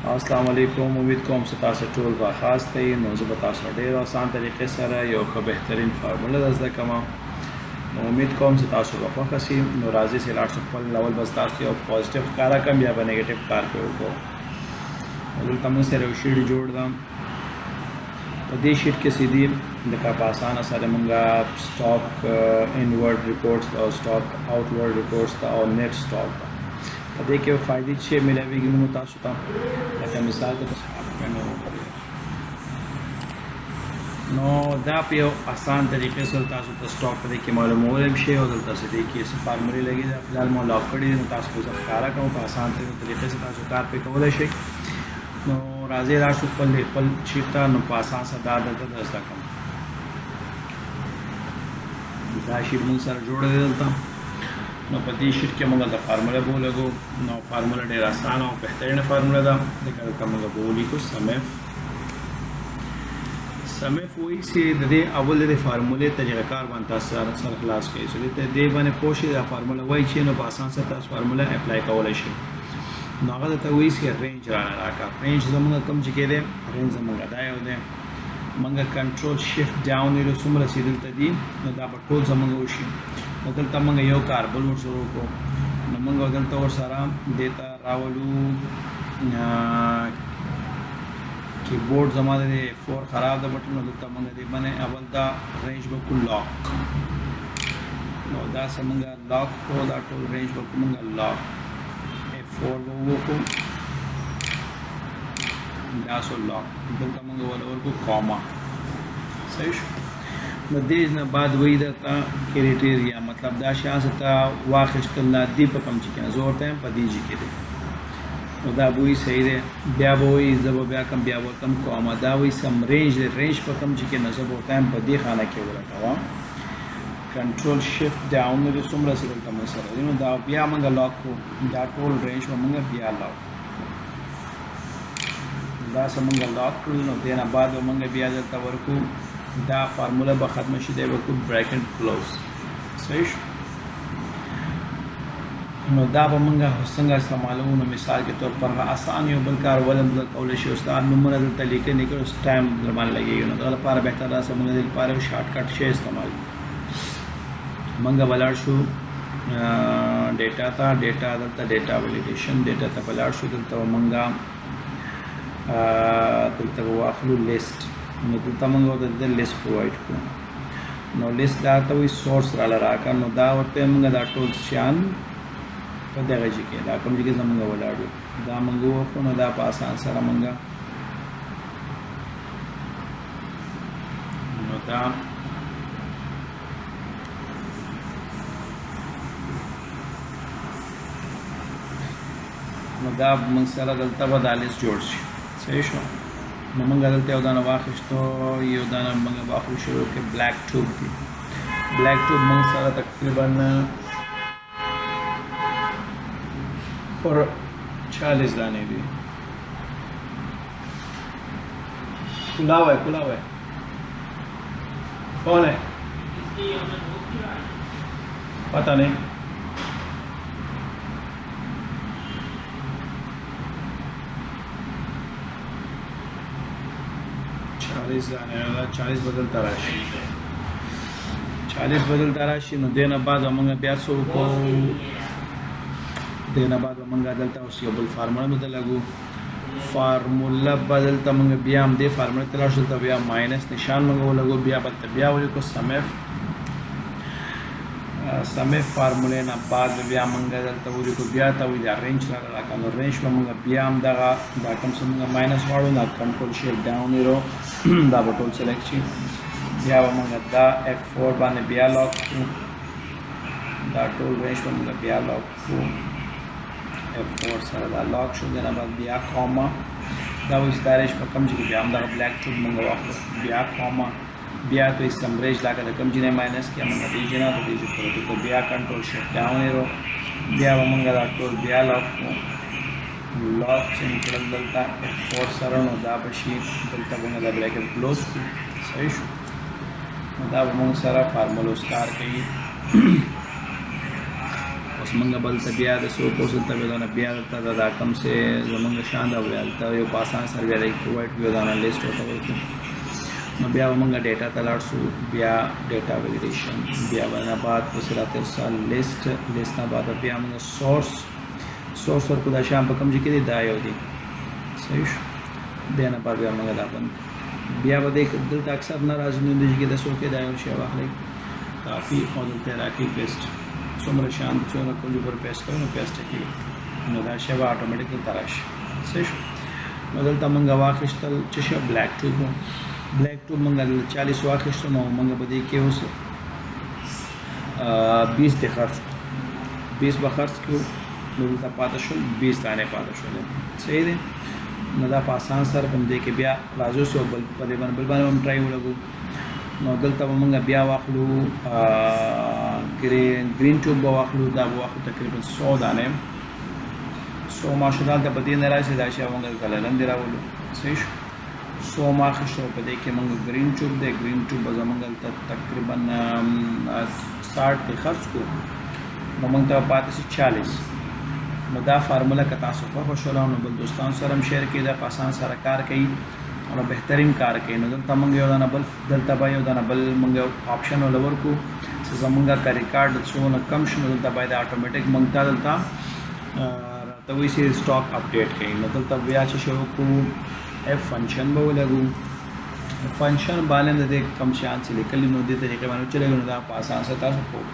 अस्सलाम वालेकुम। उम्मीद कोम से तاسو ټول به خاص دی. نو زه به تاسو ډېر آسان طریقې سره یو ښه بهترین فارموله زده کوم. نو امید کوم چې تاسو به خوښ شي. نو راځئ چې لاړ شو خپل اول بس تاسو یو پازیټیو ښکاره کړم یا به نیګیټیو کار پرې وکړو. دلته موږ سره یو شیټ جوړ کړم. په دې شیټ کې سیدي لکه په اسانه سره موږ سټاک انورډ ریپورټس او سټاک آوټورډ ریپورټس او نیټ سټاک په دې کې فائدې چې ملويږي موږ تاسو ته لکه مثال ته نو دا په یو آسان طریقې سره تاسو ته سټاک په دې کې معلومول شي او دلته څه دي کې څه فارمولې لګي دا فلحال مو لاک کړی نو تاسو په ښکارا کوم په آسان طریقې سره تاسو کار پې کولای شئ. نو راځي راشو خپل شیټ نو په اساس دا دلته زده کوم. دا شیټ موږ سره جوړ دی دلته. نو په دې شیټ کې موږ د فارموله به ولګو. نو فارموله ډېر اسانه او بهترینه فارموله ده. دغه موږ به ولیکو سمف وایي چې د دې اول د فارمولې طریقه کار باندې تاسو سره خلاص کړئ. چې دې باندې پوه شئ دا فارموله وایي چې نو په اساس سره تاسو فارموله اپلای کولای شئ. نو هغه ته وایي چې رینج راکا. رینج زموږ کوم چې کې دی رینج زموږ دا یو دی. موږ کنټرول شیفټ ډاون یې څومره چې دلته دي نو دا به ټول زموږ وشي. نو دلته موږ یو کار بل ورسره وکړو. نو موږ دلته ورسره دې ته راولو کیبورډ زما د 4 خراب ده بټن نو دلته موږ دې باندې اول دا رینج به کو لاک. نو دا څنګه لاک کو دا ټول رینج به موږ لاک 4 وکړو. دا سو لاک دلته موږ ورکو کاما. صحیح شو. نو دې نه بعد وایي دا کرایټیریا مطلب دا شانس ته واخیستل دی په کوم چې کنه زور ته په دې چې کې دی. نو دا وایي صحیح دی. بیا وایي زبر بیا کم بیا ورکم کاما. دا وایي سم رینج دی. رینج په کوم چې کې نظر ورته په دې خانه کې ورکوا. کنټرول شیفټ ډاون نو څومره سره دلته مو سره نو دا بیا موږ لاک کو. دا ټول رینج موږ بیا لاک دا څنګه لاک کړو. نو دینه بعد موږ بیا دلته ورکو. دا فارموله به ختم شي دی ورکو بریکټ کلوز. صحیح. نو دا به موږ څنګه استعمالو. نو مثال کے طور پر آسان یو بل کار ولم کولای شي. استاد نمونه دلته لیکل نه کړو ټایم درمان لګي. نو دا لپاره بهتر دا څنګه د لپاره شارټ کټ شي استعمال. منګه ولاړ شو ډیټا ته. ډیټا دلته ډیټا ویلیډیشن ډیټا ته ولاړ شو. دلته منګه دلته واخلو لیست. نو دلته منګه د لیست پرووایډ کړو. نو لیست دا ته وي سورس را لراکا. نو دا ورته منګه دا ټول شان په دغه ځای کې دا کوم ځای کې زمونږ ولاړو دا منګه وخو. نو دا په آسان سره منګه نو دا نو دا موږ سره دلته به دا لیست جوړ شي. صحیح شو. نو موږ دلته یو دانه واخیستو. یو دانه موږ واخلو شروع کې بلیک ټوب دی. بلیک ټوب موږ سره تقریبا 40 دانې دي. کلا ہے کون ہے پتہ نہیں. چالیس بدلتا راشي. نو دینه بعد موږ بیا څه وکړو. دینه بعد موږ دلته اوس یو بل فارموله بدل لګو. فارموله بدلته موږ بیا هم دې فارموله ته راشو. ته بیا ماینس نشان موږ ولګو. بیا به بیا ولیکو سمف فارموله نه بعد بیا موږ دلته ولیکو. بیا ته وی دا رینج را راکا. نو رینج به موږ بیا هم دغه دا کوم څه موږ ماینس واړو. دا کنټرول شیفټ ډاون ایرو دا به ټول سلیکټ شي. بیا به موږ دا F4 باندې بیا لاک کړو. دا ټول رینج به موږ بیا لاک کړو. F4 سره دا لاک شو. دنه بعد بیا کاما. دا وایي ستارش په کوم ځای کې بیا هم دغه بلیک ټوب موږ واخلو. بیا کاما بیا تو استمبریج لاګه د کوم ځای ماینس کې موږ دې جنا ته دې پروتو بیا کنټرول شیفټ ډاون ایرو. بیا به موږ دا ټول بیا لاک کړو. لاک چې کړل دلته F4 سره نو دا به شي دلته موږ دا بریکټ کلوز کړو. صحیح شو. نو دا به موږ سره فارموله کار کوي. بس موږ بل ته بیا د څو کوسل ته ویل نه بیا ته دا کم سه زمونږ شان دا ویل ته یو پاسان سره ویل پرووایډ کړو دا لیست وته ورکړو نو بیا موږ ډیټا ته لاړ شو بیا ډیټا ویلیډیشن بیا باندې بعد وسیلات ارسال لیست نه بعد بیا موږ سورس ورکو دا شام په کوم ځای کې دی دا یو دی صحیح شو بیا نه بعد بیا موږ دا بند بیا به دلته اکثر ناراضي نه دي چې د څوک دا یو شی واخلي کافي او دلته راکې پیسټ څومره شان څومره کولی پر پیسټ کړو نو پیسټ کې نو دا شی به اتوماتیک تراش صحیح نو دلته موږ واخیستل چې شی بلیک ټیوب موږ 40 واخیستو نو موږ به دې کې اوس 20 د خرڅ 20 به خرڅ کړو نو دلته پاتې شول 20 دانې پاتې شول صحیح دی نو دا په آسان سره کوم دی کې بیا راځو سو بل په دې باندې هم ټرای ولګو نو دلته موږ بیا واخلو ګرین ټیوب به واخلو دا به واخلو تقریبا 100 دانې 100 ماشاءالله د بدې نه راځي دا شی موږ کلن دی راولو صحیح 100 ماخشو په دې کې موږ ګرین ټیوب دی ګرین ټیوب به موږ تقریبا 60 کې خرڅ کو نو موږ ته پاتې 40 نو دا فارموله که تاسو په خوشاله نو بل دوستان سره هم شیر کړئ دا په آسان سره کار کوي او بهترین کار کوي نو دلته موږ یو دانه بل دلته به یو دانه بل موږ آپشن ولور کو چې زمونږ کا ریکارډ څونه کم شنو دلته باید اتوماتیک موږ ته دلته راته وی سي سټاک اپډیټ کوي نو دلته بیا چې شو کو اف فنکشن به ولګو فنکشن باندې د کم شان چې لیکل نو دې طریقې باندې چلېږي نو دا په آسان سره تاسو کوئ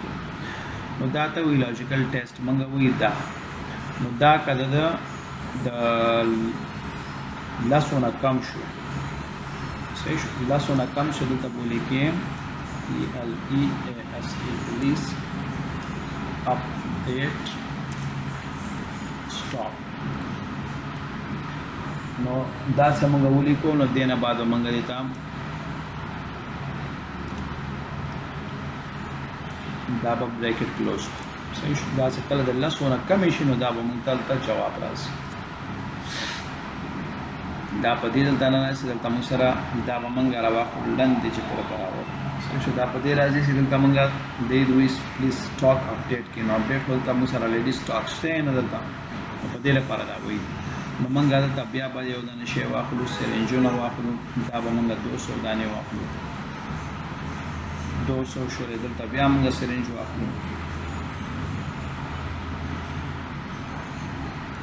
نو دا ته وی لاجیکل ټیسټ موږ وی دا نو دا کده د لاسونه کم شو صحیح شو لاسونه کم شو دلته بولی کې ELEASE پولیس اپډیټ سټاپ نو دا څنګه ولی کو نو دینه بعد موږ دیتا دا به بریکټ کلوز صحیح شو دا څه کله د لاسونه کم شي نو دا به موږ ته جواب راځي دا په دې دلته نه راځي دلته موږ سره دا به موږ راوخو لاندې چې کله راوړو صحیح شو دا په دې راځي چې دلته موږ د دوی پلیز سټاک اپډیټ کې نو اپډیټ ولته موږ سره لیډي سټاک شته نه دلته په دې لپاره دا وایي نو موږ دلته بیا به یو دانه شی واخلو سرنجونه واخلو دا به موږ 200 دانې واخلو 200 شو دلته بیا موږ سرنج واخلو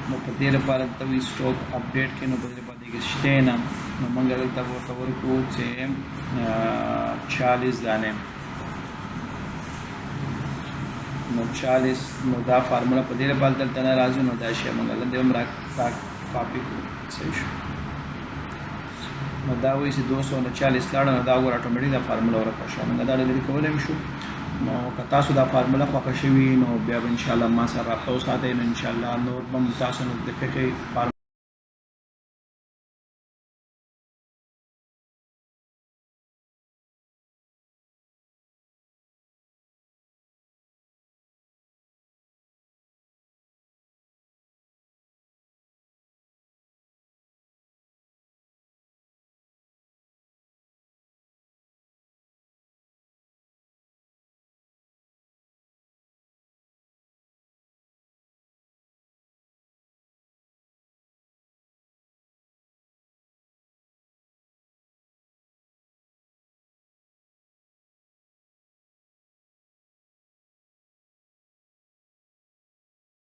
نو په دې لپاره ته وی سټاک اپډیټ کې نو په دې باندې کې شته نه نو موږ دلته ورکو چې 40 دانې نو 40 نو دا فارموله په دې لپاره دلته نه راځي نو دا شی موږ له دې هم را کاپی کړو صحیح شو نو دا وایي چې 240 لاړه نو دا ور اتوماتیک دا فارموله ورکړه شو موږ دا لري کولای شو نو که تاسو دا فارموله خوښه شوي نو بیا به ان شاء الله ما سره رابطه وساتئ نو ان شاء الله نور به تاسو نو د فقې